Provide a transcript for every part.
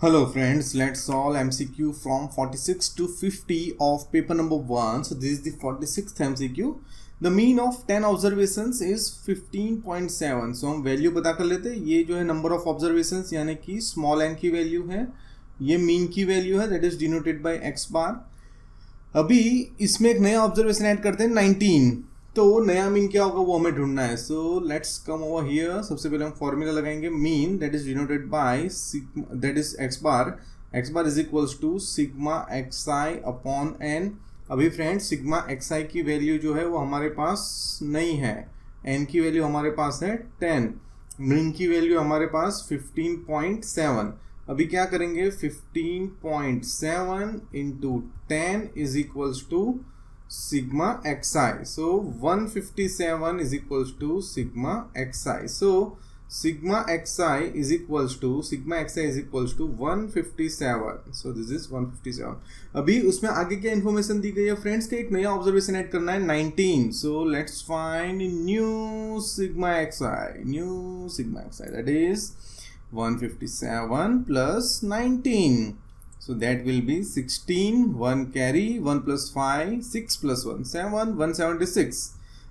Hello friends, let's solve MCQ from 46 to 50 of paper number 1. So this is the 46th MCQ. The mean of 10 observations is 15.7. So हम value पता कर लेते हैं. ये जो है नंबर ऑफ ऑब्जर्वेशंस यानी कि स्मॉल n की वैल्यू है, ये मीन की वैल्यू है, that is denoted bye x बार. अभी इसमें एक नया ऑब्जर्वेशन ऐड करते हैं 19. तो नया मीन क्या होगा वो हमें ढूंढना है. So let's come over here. सबसे पहले हम फॉर्मूला लगाएंगे mean that is denoted by that is x bar is equals to sigma x i upon n. अभी फ्रेंड्स सिग्मा एक्स आई की वैल्यू जो है वो हमारे पास नहीं है, एन की वैल्यू हमारे पास है 10, मीन की वैल्यू हमारे पास 15.7. अभी क्या करेंगे 15.7 into 10 is equals to sigma xi. So 157 is equals to sigma xi. So sigma xi is equals to 157. So this is 157. अभी उसमें आगे क्या इन्फॉर्मेशन दी गई है फ्रेंड्स के एक नया ऑब्जर्वेशन ऐड करना है 19. So let's find new sigma xi. That is 157 plus 19. So that will be 16, 1 carry, 1 plus 5, 6 plus 1, 7, 176.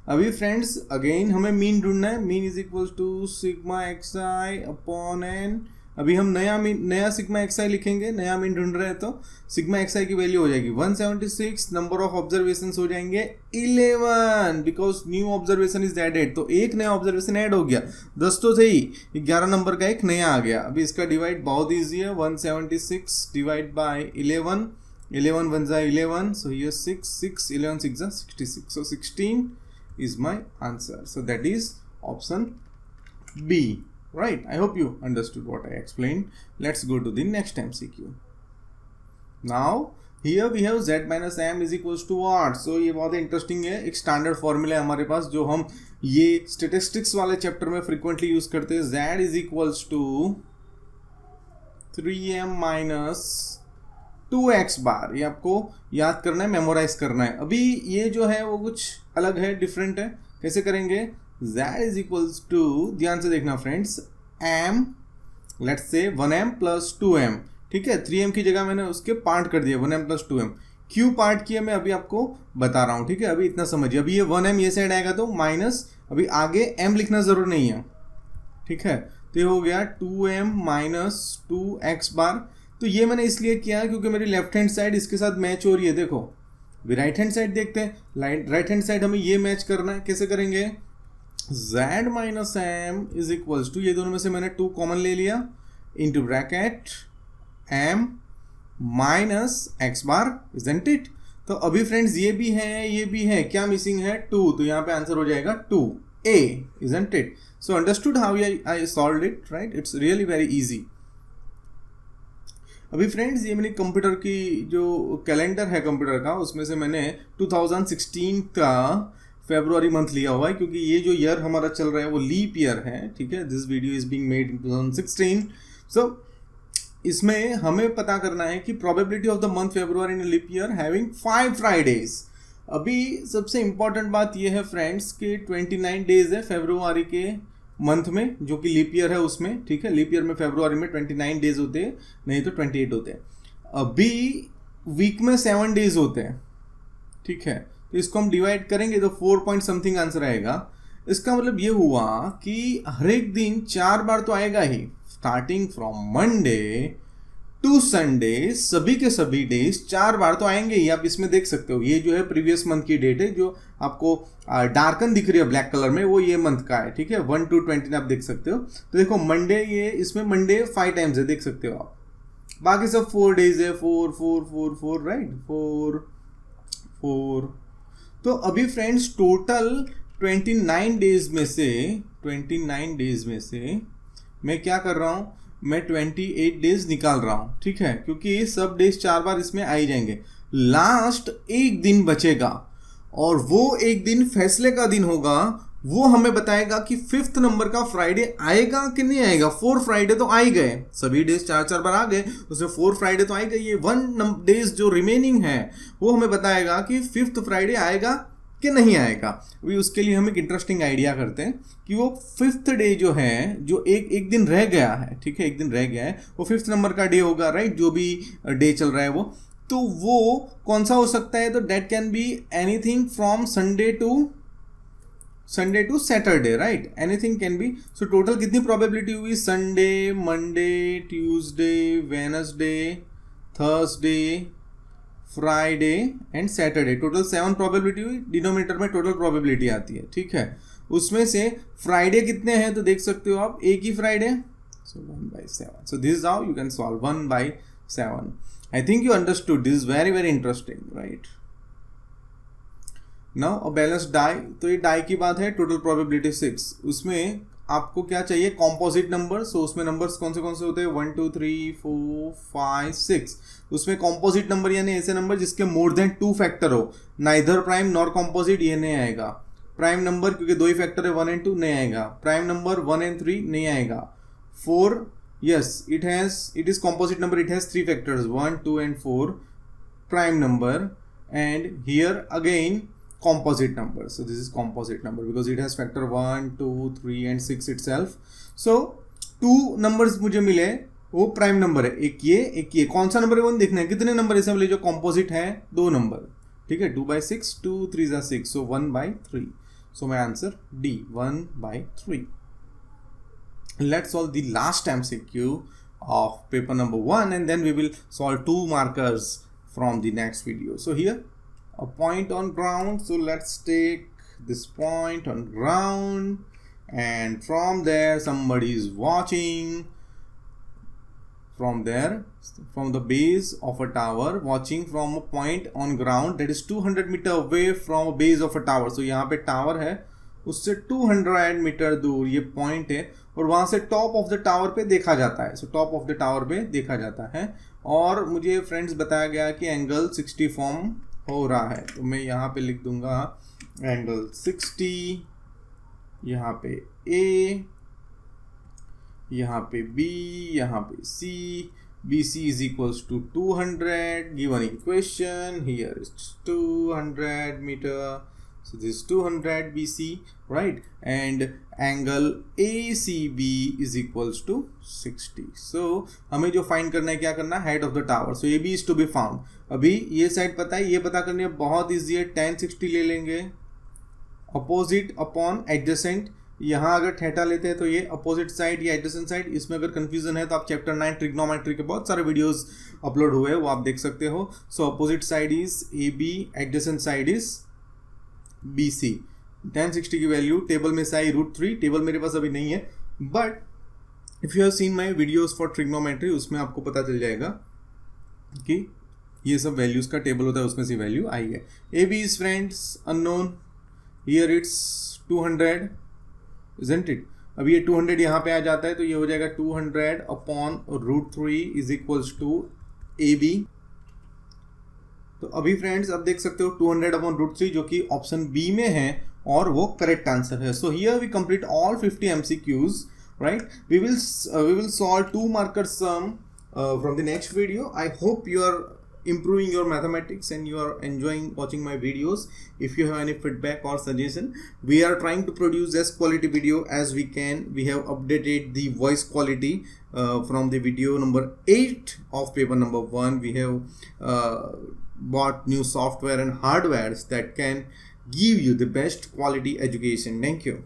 अभी फ्रेंड्स अगेन हमें मीन ढूंढना है. Mean is equal to sigma x i upon n. अभी हम नया सिग्मा एक्स आई लिखेंगे, नया मीन ढूंढ रहे हैं तो सिग्मा एक्स आई की वैल्यू हो जाएगी 176. नंबर ऑफ ऑब्जर्वेशन हो जाएंगे 11 because new observation is added. तो एक नया ऑब्जर्वेशन ऐड हो गया, 10 तो सही, 11 नंबर का एक नया आ गया. अभी इसका डिवाइड बहुत ईजी है. 176 डिवाइड बाय 11, 11 1 जा 11, so here 6 11 6 जा 66. So 16 is my answer. So that is option B. Right, I hope you understood what I explained. Let's go to the next MCQ. Now here we have z minus m is equals to what? So ये बहुत interesting है. एक standard formula है हमारे पास जो हम ये statistics वाले चैप्टर में फ्रीक्वेंटली यूज करते हैं. z is equals to 3m minus 2x बार. ये आपको याद करना है, मेमोराइज करना है. अभी ये जो है वो कुछ अलग है, डिफरेंट है. कैसे करेंगे? z is equals to, ध्यान से देखना friends, m let's say 1m plus 2m. ठीक है, 3m की जगह मैंने उसके पार्ट कर दिया 1m प्लस 2m. क्यों पार्ट किया मैं अभी आपको बता रहा हूँ. ठीक है, अभी इतना समझिए. अभी ये 1m ये साइड आएगा तो माइनस, अभी आगे m लिखना जरूर नहीं है. ठीक है, तो ये हो गया 2m माइनस 2x बार. तो ये मैंने इसलिए किया क्योंकि मेरी लेफ्ट हैंड साइड इसके साथ मैच हो रही है. देखो अभी राइट हैंड साइड देखते हैं. राइट हैंड साइड हमें ये मैच करना है. कैसे करेंगे? z minus m is equals to, ये दोनों में से मैंने 2 कॉमन ले लिया, into bracket m minus x bar, isn't it. तो अभी फ्रेंड्स ये भी है, क्या मिसिंग है? 2. तो यहाँ पे आंसर हो जाएगा 2a, isn't it. So understood how I solved it, right? It's really very easy. अभी फ्रेंड्स ये मैंने कंप्यूटर की जो कैलेंडर है कंप्यूटर का, उसमें से मैंने 2016 का फरवरी मंथ लिया हुआ है क्योंकि ये जो ईयर हमारा चल रहा है वो लीप ईयर है. ठीक है, this video is being made in 2016. सो इसमें हमें पता करना है कि probability of the month February in leap year having 5 Fridays. अभी सबसे इंपॉर्टेंट बात ये है फ्रेंड्स कि 29 डेज है फरवरी के मंथ में, जो कि लीप ईयर है उसमें. ठीक है, लीप ईयर में फरवरी में 29 डेज होते हैं, नहीं तो 28 होते हैं. अभी वीक में 7 डेज होते हैं. ठीक है, तो इसको हम डिवाइड करेंगे तो 4 पॉइंट समथिंग आंसर आएगा. इसका मतलब ये हुआ कि हर एक दिन 4 बार तो आएगा ही, starting from Monday to Sunday, सभी के सभी डेज 4 बार तो आएंगे ही. आप इसमें देख सकते हो ये जो है प्रीवियस मंथ की डेट है, जो आपको डार्कन दिख रही है ब्लैक कलर में, वो ये मंथ का है. ठीक है, 1 to 20 आप देख सकते हो. तो देखो मंडे, ये इसमें मंडे 5 टाइम्स है, देख सकते हो आप. बाकी सब 4 डेज है, 4 4 4 4, राइट, 4 4. तो अभी फ्रेंड्स टोटल 29 डेज में से मैं क्या कर रहा हूँ, मैं 28 डेज निकाल रहा हूँ. ठीक है, क्योंकि सब डेज 4 बार इसमें आ ही जाएंगे. लास्ट एक दिन बचेगा और वो एक दिन फैसले का दिन होगा. वो हमें बताएगा कि 5th नंबर का फ्राइडे आएगा कि नहीं आएगा. 4 फ्राइडे तो आ ही गए, सभी डेज 4 बार आ गए, उसमें 4 फ्राइडे तो आ ही गए. ये 1 डेज जो रिमेनिंग है वो हमें बताएगा कि 5th फ्राइडे आएगा कि नहीं आएगा। अभी उसके लिए हम एक इंटरेस्टिंग आइडिया करते हैं कि वो 5th डे जो है, जो एक दिन रह गया है, ठीक है, एक दिन रह गया है, वो 5th नंबर का डे होगा, राइट, जो भी डे चल रहा है वो, तो वो कौन सा हो सकता है? तो date can be anything from Sunday to Saturday, right, anything can be. So total कितनी प्रोबेबिलिटी हुई? Sunday, Monday, Tuesday, Wednesday, Thursday, Friday and Saturday, total 7 probability हुई। डिनोमिनेटर में टोटल प्रोबेबिलिटी आती है, ठीक है। उसमें से फ्राइडे कितने हैं तो देख सकते हो आप, एक ही Friday, so 1/7। So this is how you can solve 1/7। I think you understood, this is very very interesting, right. Now a balance die, तो ये डाई की बात है, टोटल प्रोबेबिलिटी 6। उसमें आपको क्या चाहिए? Composite number. सो उसमें नंबर्स कौन से होते हैं? 1 2 3 4 5 6। उसमें कॉम्पोजिट नंबर यानी ऐसे नंबर जिसके मोर देन 2 फैक्टर हो, नाइदर प्राइम नॉर कॉम्पोजिट, ये नहीं आएगा। प्राइम नंबर क्योंकि 2 ही फैक्टर है, 1 and 2 नहीं आएगा। प्राइम नंबर 1 and 3 नहीं आएगा। 4, yes, it is composite number, it has 3 factors, 1 2 and 4 prime number, and here again composite number. So this is composite number because it has factor 1 2 3 and 6 itself. So 2 numbers मुझे मिले, वो prime number है, एक ये कौन सा number है वो नहीं देखना है, कितने नंबर ऐसे मिले जो कॉम्पोजिट है? 2 नंबर, ठीक है। 2/6, 2 3 6, so 1/3. So my answer D, 1/3. Let's solve the last MCQ of paper number 1 and then we will solve 2 markers from the next video. So here a point on ground, so let's take this point on ground and from there somebody is watching from there, from the base of a tower, watching from a point on ground that is 200 meter away from a base of a tower. So यहाँ पे tower है, उससे 200 metre दूर ये point है और वहां से टॉप ऑफ द टावर पे देखा जाता है। So top of the tower पे देखा जाता है और मुझे फ्रेंड्स बताया गया कि एंगल 60 फॉर्म हो रहा है। तो मैं यहाँ पे लिख दूंगा एंगल 60, यहाँ पे A, यहाँ पे B, यहाँ पे C, BC is equals to 200, given equation, here is 200 meter, so this is 200 BC, right, and angle ACB is equals to 60. So हमें जो फाइंड करना है, क्या करना है? Head of the tower. So AB is to be found. अभी ये side पता है, ये पता करनी है, बहुत ईजी है, tan 60 ले लेंगे, अपोजिट अपॉन एडजेसेंट। यहाँ अगर थीटा लेते हैं तो ये अपोजिट साइड या एडजेसेंट साइड। इसमें अगर कंफ्यूजन है तो आप चैप्टर 9 ट्रिग्नोमेट्री के बहुत सारे वीडियोस अपलोड हुए हैं, वो आप देख सकते हो। सो opposite side is AB, adjacent side is BC। tan 60 की वैल्यू टेबल में से आई √3, टेबल मेरे पास अभी नहीं है, but if you have seen my videos for trigonometry उसमें आपको पता चल जाएगा कि ये सब वैल्यूज का टेबल होता है, उसमें से वैल्यू आई है। AB is friends unknown, here it's 200, isn't it? अब ये 200 यहाँ पे आ जाता है तो ये हो जाएगा 200 upon √3 is equals to AB। तो अभी फ्रेंड्स अब देख सकते हो 200 अपॉन √3 जो कि ऑप्शन बी में है और वो करेक्ट आंसर है। So here we complete all 50 MCQs, right. We will solve 2 marker sum from the next video. I hope you are improving your mathematics and you are enjoying watching my videos. If you have any feedback or suggestion, we are trying to produce as quality video as we can. We have updated the voice quality from the video number 8 of paper number 1. We have bought new software and hardwares that can give you the best quality education. Thank you.